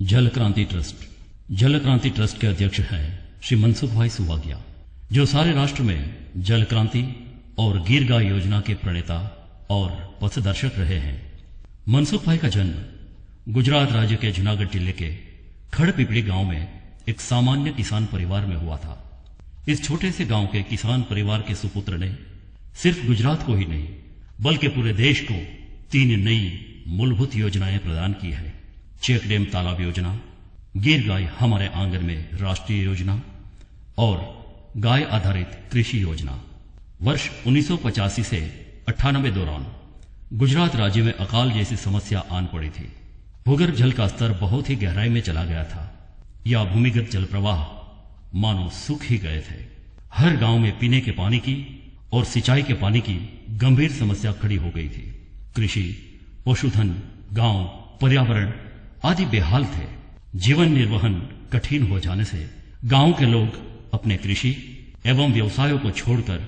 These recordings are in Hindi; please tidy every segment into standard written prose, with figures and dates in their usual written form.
जल क्रांति ट्रस्ट। जल क्रांति ट्रस्ट के अध्यक्ष हैं श्री मनसुख भाई सुवाग्या, जो सारे राष्ट्र में जल क्रांति और गिर गाय योजना के प्रणेता और पथदर्शक रहे हैं। मनसुख भाई का जन्म गुजरात राज्य के जूनागढ़ जिले के खड़पिपड़ी गांव में एक सामान्य किसान परिवार में हुआ था। इस छोटे से गांव के किसान परिवार के सुपुत्र ने सिर्फ गुजरात को ही नहीं बल्कि पूरे देश को 3 नई मूलभूत योजनाएं प्रदान की है। चेक डैम तालाब योजना, गिर गाय हमारे आंगन में राष्ट्रीय योजना और गाय आधारित कृषि योजना। वर्ष 1985 से 98 दौरान गुजरात राज्य में अकाल जैसी समस्या आन पड़ी थी। भूगर्भ जल का स्तर बहुत ही गहराई में चला गया था या भूमिगत जल प्रवाह मानो सूख ही गए थे। हर गांव में पीने के पानी की और सिंचाई के पानी की गंभीर समस्या खड़ी हो गई थी। कृषि, पशुधन, गांव, पर्यावरण आदि बेहाल थे। जीवन निर्वहन कठिन हो जाने से गांव के लोग अपने कृषि एवं व्यवसायों को छोड़कर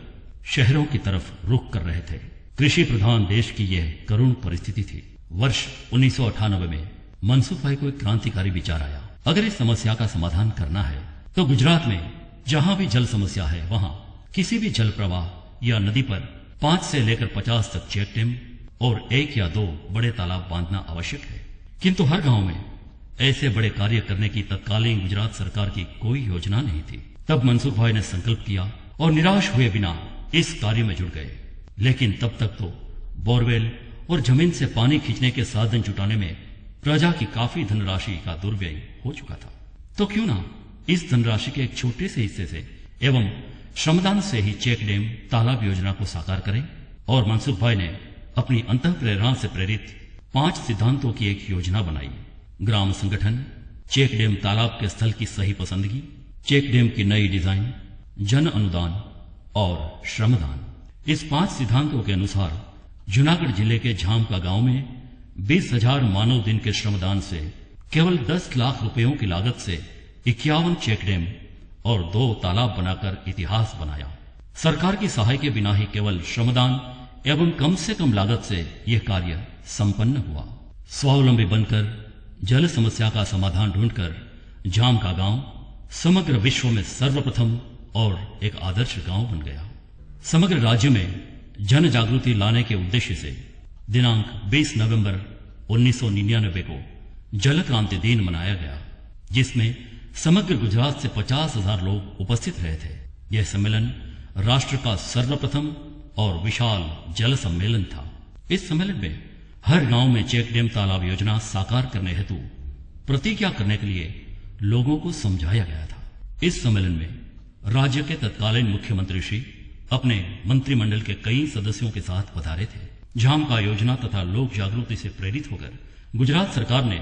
शहरों की तरफ रुख कर रहे थे। कृषि प्रधान देश की यह करुण परिस्थिति थी। वर्ष 1998 में मनसुख भाई को एक क्रांतिकारी विचार आया। अगर इस समस्या का समाधान करना है तो गुजरात में जहां भी जल समस्या है वहां किसी भी जल प्रवाह या नदी पर 5 से लेकर 50 तक चेक डैम और 1 या 2 बड़े तालाब बांधना आवश्यक है। किंतु हर गांव में ऐसे बड़े कार्य करने की तत्कालीन गुजरात सरकार की कोई योजना नहीं थी। तब मनसुख भाई ने संकल्प किया और निराश हुए बिना इस कार्य में जुड़ गए। लेकिन तब तक तो बोरवेल और जमीन से पानी खींचने के साधन जुटाने में प्रजा की काफी धनराशि का दुर्व्यय हो चुका था। तो क्यों ना इस धनराशि के एक छोटे से हिस्से से एवं श्रमदान से ही चेक डैम तालाब योजना को साकार करें। और मनसुख भाई ने अपनी अंतः प्रेरणा से प्रेरित 5 सिद्धांतों की एक योजना बनाई। ग्राम संगठन, चेक डैम तालाब के स्थल की सही पसंदगी, चेक डैम की नई डिजाइन, जन अनुदान और श्रमदान। इस 5 सिद्धांतों के अनुसार जूनागढ़ जिले के झामका गांव में 20,000 मानव दिन के श्रमदान से केवल 10 लाख रुपयों की लागत से 51 चेक डैम और 2 तालाब बनाकर इतिहास बनाया। सरकार की सहाय के बिना ही केवल श्रमदान एवं कम से कम लागत से यह कार्य संपन्न हुआ। स्वावलंबी बनकर जल समस्या का समाधान ढूंढकर झाम का गांव समग्र विश्व में सर्वप्रथम और एक आदर्श गांव बन गया। समग्र राज्य में जन जागृति लाने के उद्देश्य से दिनांक 20 नवंबर 1999 को जल क्रांति दिन मनाया गया, जिसमें समग्र गुजरात से 50,000 लोग उपस्थित रहे थे। यह सम्मेलन राष्ट्र का सर्वप्रथम और विशाल जल सम्मेलन था। इस सम्मेलन में हर गांव में चेक डैम तालाब योजना साकार करने हेतु प्रतिज्ञा करने के लिए लोगों को समझाया गया था। इस सम्मेलन में राज्य के तत्कालीन मुख्यमंत्री श्री अपने मंत्रिमंडल के कई सदस्यों के साथ पधारे थे। झामका योजना तथा लोक जागृति से प्रेरित होकर गुजरात सरकार ने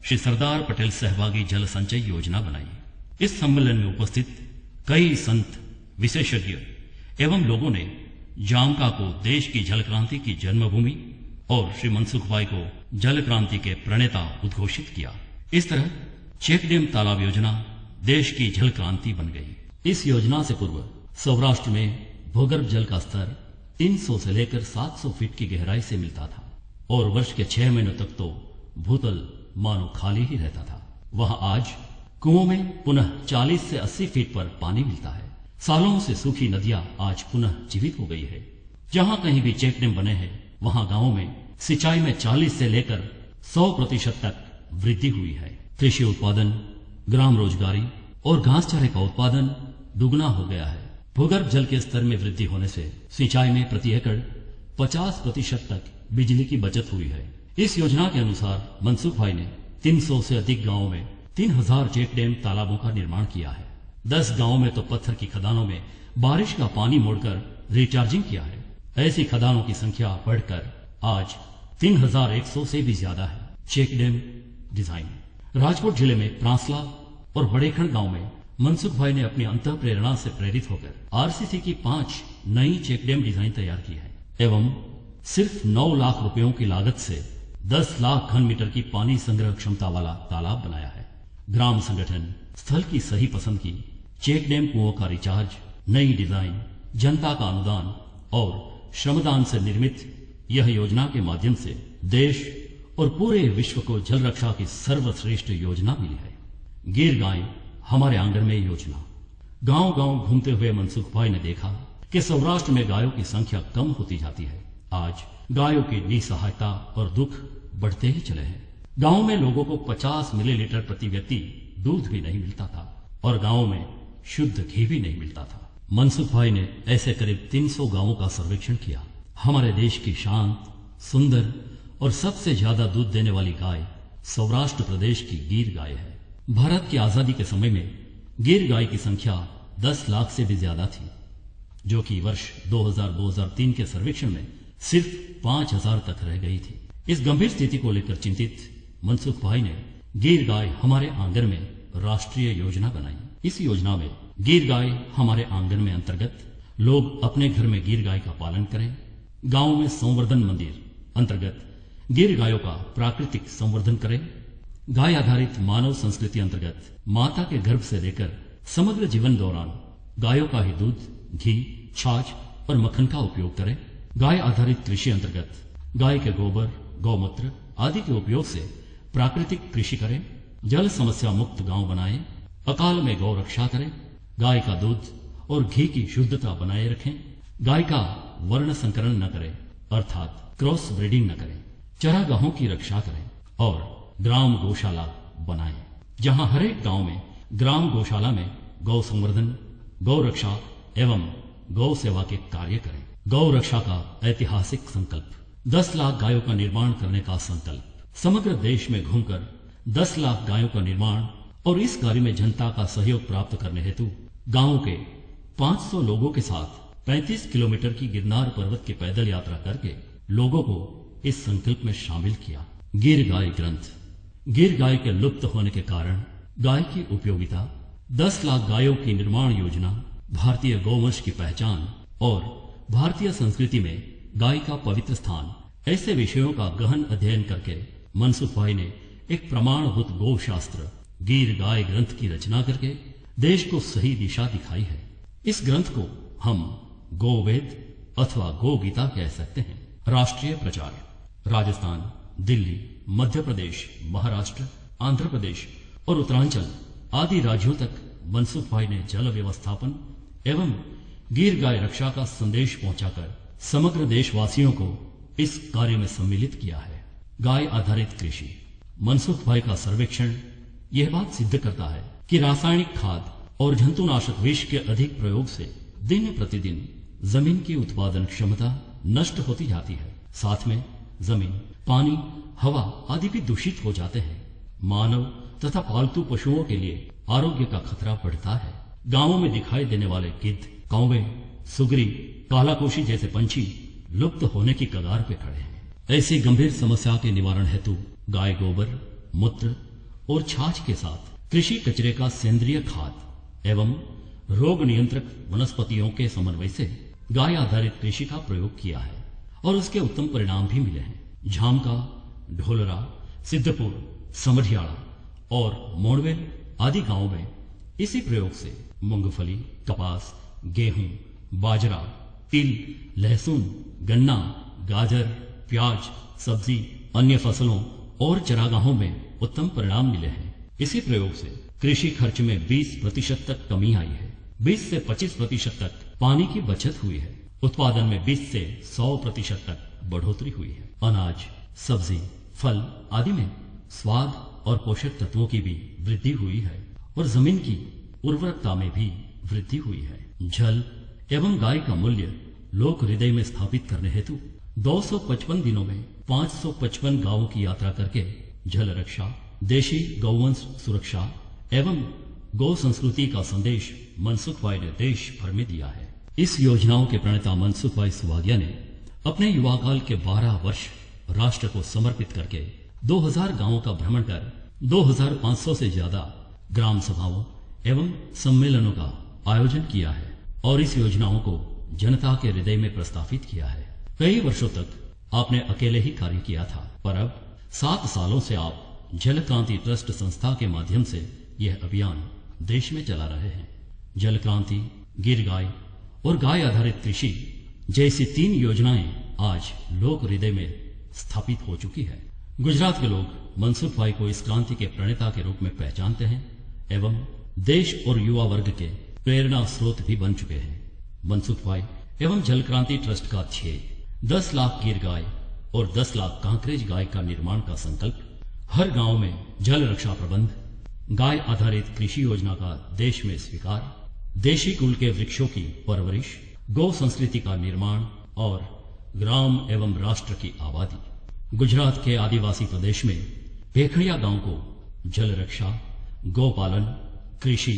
श्री सरदार पटेल सहभागी जल संचय योजना बनाई। इस सम्मेलन में उपस्थित कई संत, विशेषज्ञ एवं लोगों ने झामका को देश की जल क्रांति की जन्मभूमि और श्री मनसुख भाई को जल क्रांति के प्रणेता उद्घोषित किया। इस तरह चेक डैम तालाब योजना देश की जल क्रांति बन गई। इस योजना से पूर्व सौराष्ट्र में भूगर्भ जल का स्तर 300 से लेकर 700 फीट की गहराई से मिलता था और वर्ष के 6 महीनों तक तो भूतल मानो खाली ही रहता था। वहां आज कुओं में पुनः 40 से 80 फीट पर पानी मिलता है। सालों से सूखी नदियां आज पुनः जीवित हो गई है। जहां कहीं भी चेक डैम बने हैं वहां गांवों में सिंचाई में 40 से लेकर 100% तक वृद्धि हुई है। कृषि उत्पादन, ग्राम रोजगारी और घास चारे का उत्पादन दुगना हो गया है। भूगर्भ जल के स्तर में वृद्धि होने से सिंचाई में प्रति एकड़ 50% तक बिजली की बचत हुई है। इस योजना के अनुसार मनसुख भाई ने 300 से अधिक गांवों में 3000 चेक डैम तालाबों का निर्माण किया है। 10 गांवों में तो पत्थर की खदानों में बारिश का पानी मोड़कर रिचार्जिंग किया है। ऐसी खदानों की संख्या बढ़कर आज 3100 से भी ज्यादा है। Check dam design. राजकोट जिले में प्रांसला और बड़ेखंड गांव में मनसुख भाई ने अपनी अंतः प्रेरणा से प्रेरित होकर आरसीसी की 5 नई चेक डैम डिजाइन तैयार की है एवं सिर्फ 9 लाख रुपयों की लागत से 10 लाख घन मीटर की पानी संग्रह क्षमता वाला तालाब बनाया है। ग्राम संगठन, स्थल की सही पसंदगी, चेक डैम कुओं का रिचार्ज, नई डिजाइन, जनता का अनुदान और श्रमदान से निर्मित यह योजना के माध्यम से देश और पूरे विश्व को जल रक्षा की सर्वश्रेष्ठ योजना मिली है, गिर गाय हमारे आंगन में योजना। गांव गांव घूमते हुए मनसुख भाई ने देखा कि सौराष्ट्र में गायों की संख्या कम होती जाती है। आज गायों की निसहायता और दुख बढ़ते ही चले हैं। गांव में लोगों को 50 मिलीलीटर प्रति व्यक्ति दूध भी नहीं मिलता था और गांव में शुद्ध घी भी नहीं मिलता था। मनसुख भाई ने ऐसे करीब 300 गांवों का सर्वेक्षण किया। हमारे देश की शांत, सुंदर और सबसे ज्यादा दूध देने वाली गाय सौराष्ट्र प्रदेश की गिर गाय है। भारत की आजादी के समय में गिर गाय की संख्या 10 लाख से भी ज्यादा थी, जो कि वर्ष 2000-2003 के सर्वेक्षण में सिर्फ 5000 तक रह गई थी। इस गंभीर स्थिति को लेकर चिंतित मनसुख भाई ने गिर गाय हमारे आंगन में राष्ट्रीय योजना बनाई। इस योजना में गिर गाय हमारे आंगन में अंतर्गत लोग अपने घर में गिर गाय का पालन करें। गांव में संवर्धन मंदिर अंतर्गत गिर गायों का प्राकृतिक संवर्धन करें। गाय आधारित मानव संस्कृति अंतर्गत माता के गर्भ से लेकर समग्र जीवन दौरान गायों का ही दूध, घी, छाछ और मक्खन का उपयोग करें। गाय आधारित कृषि अंतर्गत गाय के गोबर, गौमूत्र आदि के उपयोग से प्राकृतिक कृषि करें। जल समस्या मुक्त गांव बनाएं। अकाल में गौ रक्षा करें। गाय का दूध और घी की शुद्धता बनाए रखें। गाय का वर्ण संकरण न करें, अर्थात क्रॉस ब्रीडिंग न करें। चरागाहों की रक्षा करें और ग्राम गौशाला बनाएं, जहां हर एक गांव में ग्राम गौशाला में गौ संवर्धन, गौ रक्षा एवं गौ सेवा के कार्य करें। गौ रक्षा का ऐतिहासिक संकल्प, 10 लाख गायों का निर्माण करने का संकल्प। समग्र देश में घूमकर 10 लाख गायों का निर्माण और इस कार्य में जनता का सहयोग प्राप्त करने हेतु गांव के 500 लोगों के साथ 35 किलोमीटर की गिरनार पर्वत की पैदल यात्रा करके लोगों को इस संकल्प में शामिल किया। गिर गाय ग्रंथ। गिर गाय के लुप्त होने के कारण गाय की उपयोगिता, 10 लाख गायों की निर्माण योजना, भारतीय गौवंश की पहचान और भारतीय संस्कृति में गाय का पवित्र स्थान, ऐसे विषयों का गहन अध्ययन करके मनसुख भाई ने एक प्रमाणभूत गौ शास्त्र गिर गाय ग्रंथ की रचना करके देश को सही दिशा दिखाई है। इस ग्रंथ को हम गोवेद अथवा गो गीता कह सकते हैं। राष्ट्रीय प्रचार। राजस्थान, दिल्ली, मध्य प्रदेश, महाराष्ट्र, आंध्र प्रदेश और उत्तरांचल आदि राज्यों तक मनसुख भाई ने जल व्यवस्थापन एवं गिर गाय रक्षा का संदेश पहुंचाकर समग्र देशवासियों को इस कार्य में सम्मिलित किया है। गाय आधारित कृषि। मनसुख भाई का सर्वेक्षण यह बात सिद्ध करता है कि रासायनिक खाद और जंतुनाशक विष के अधिक प्रयोग से दिन प्रतिदिन जमीन की उत्पादन क्षमता नष्ट होती जाती है। साथ में जमीन, पानी, हवा आदि भी दूषित हो जाते हैं। मानव तथा पालतू पशुओं के लिए आरोग्य का खतरा बढ़ता है। गांवों में दिखाई देने वाले गिद्ध, कौवे, सुगरी, कालाकोशी जैसे पंछी लुप्त होने की कगार पे खड़े हैं। ऐसी गंभीर समस्या के निवारण हेतु गाय गोबर, मूत्र और छाछ के साथ कृषि कचरे का सेंद्रीय खाद एवं रोग नियंत्रक वनस्पतियों के समन्वय से गाय आधारित कृषि का प्रयोग किया है और उसके उत्तम परिणाम भी मिले हैं। झामका, ढोलरा, सिद्धपुर, समढ़ियाड़ा और मोड़वेल आदि गांवों में इसी प्रयोग से मूंगफली, कपास, गेहूं, बाजरा, तिल, लहसुन, गन्ना, गाजर, प्याज, सब्जी, अन्य फसलों और चरागाहों में उत्तम परिणाम मिले हैं। इसी प्रयोग से कृषि खर्च में 20% तक कमी आई है। 20 से 25% तक पानी की बचत हुई है। उत्पादन में 20 से 100% तक बढ़ोतरी हुई है। अनाज, सब्जी, फल आदि में स्वाद और पोषक तत्वों की भी वृद्धि हुई है और जमीन की उर्वरकता में भी वृद्धि हुई है। जल एवं गाय का मूल्य लोक हृदय में स्थापित करने हेतु 255 दिनों में 555 गांवों की यात्रा करके जल रक्षा, देशी गौवंश सुरक्षा एवं गौ संस्कृति का संदेश मनसुख भाई ने देश भर में दिया है। इस योजनाओं के प्रणेता मनसुख भाई सुवाग्या ने अपने युवाकाल के 12 वर्ष राष्ट्र को समर्पित करके 2000 गांवों का भ्रमण कर 2500 से ज्यादा ग्राम सभाओं एवं सम्मेलनों का आयोजन किया है और इस योजनाओं को जनता के हृदय में प्रस्तावित किया है। कई वर्षों तक आपने अकेले ही कार्य किया था, पर अब 7 सालों से आप जल क्रांति ट्रस्ट संस्था के माध्यम से यह अभियान देश में चला रहे हैं। जल क्रांति, गिर गाय और गाय आधारित कृषि जैसी 3 योजनाएं आज लोक हृदय में स्थापित हो चुकी है। गुजरात के लोग मनसुख भाई को इस क्रांति के प्रणेता के रूप में पहचानते हैं एवं देश और युवा वर्ग के प्रेरणा स्रोत भी बन चुके हैं। मनसुख भाई एवं जल क्रांति ट्रस्ट का ध्येय 10 लाख गिर गाय और 10 लाख कांकरेज गाय का निर्माण का संकल्प, हर गांव में जल रक्षा प्रबंध, गाय आधारित कृषि योजना का देश में स्वीकार, देशी कुल के वृक्षों की परवरिश, गौ संस्कृति का निर्माण और ग्राम एवं राष्ट्र की आबादी। गुजरात के आदिवासी प्रदेश में भेखड़िया गांव को जल रक्षा, गौपालन, कृषि,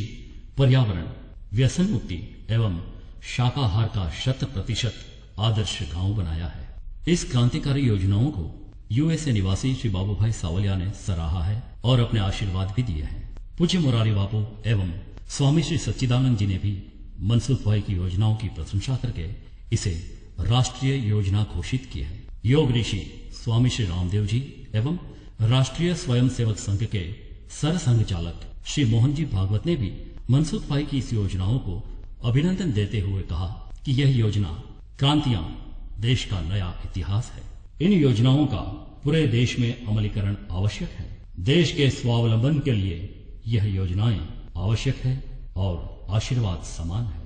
पर्यावरण, व्यसन मुक्ति एवं शाकाहार का 100% आदर्श गांव बनाया है। इस क्रांतिकारी योजनाओं को यूएसए निवासी श्री बाबूभाई सावलिया ने सराहा है और अपने आशीर्वाद भी दिए हैं। पूज्य मुरारी बापू एवं स्वामी श्री सच्चिदानंद जी ने भी मनसुख भाई की योजनाओं की प्रशंसा करके इसे राष्ट्रीय योजना घोषित की है। योग ऋषि स्वामी श्री रामदेव जी एवं राष्ट्रीय स्वयंसेवक संघ के सरसंघ चालक श्री मोहन जी भागवत ने भी मनसुख भाई की इस योजनाओं को अभिनंदन देते हुए कहा कि यह योजना क्रांतियां देश का नया इतिहास है। इन योजनाओं का पूरे देश में अमलीकरण आवश्यक है। देश के स्वावलंबन के लिए यह योजनाएं आवश्यक है और आशीर्वाद समान है।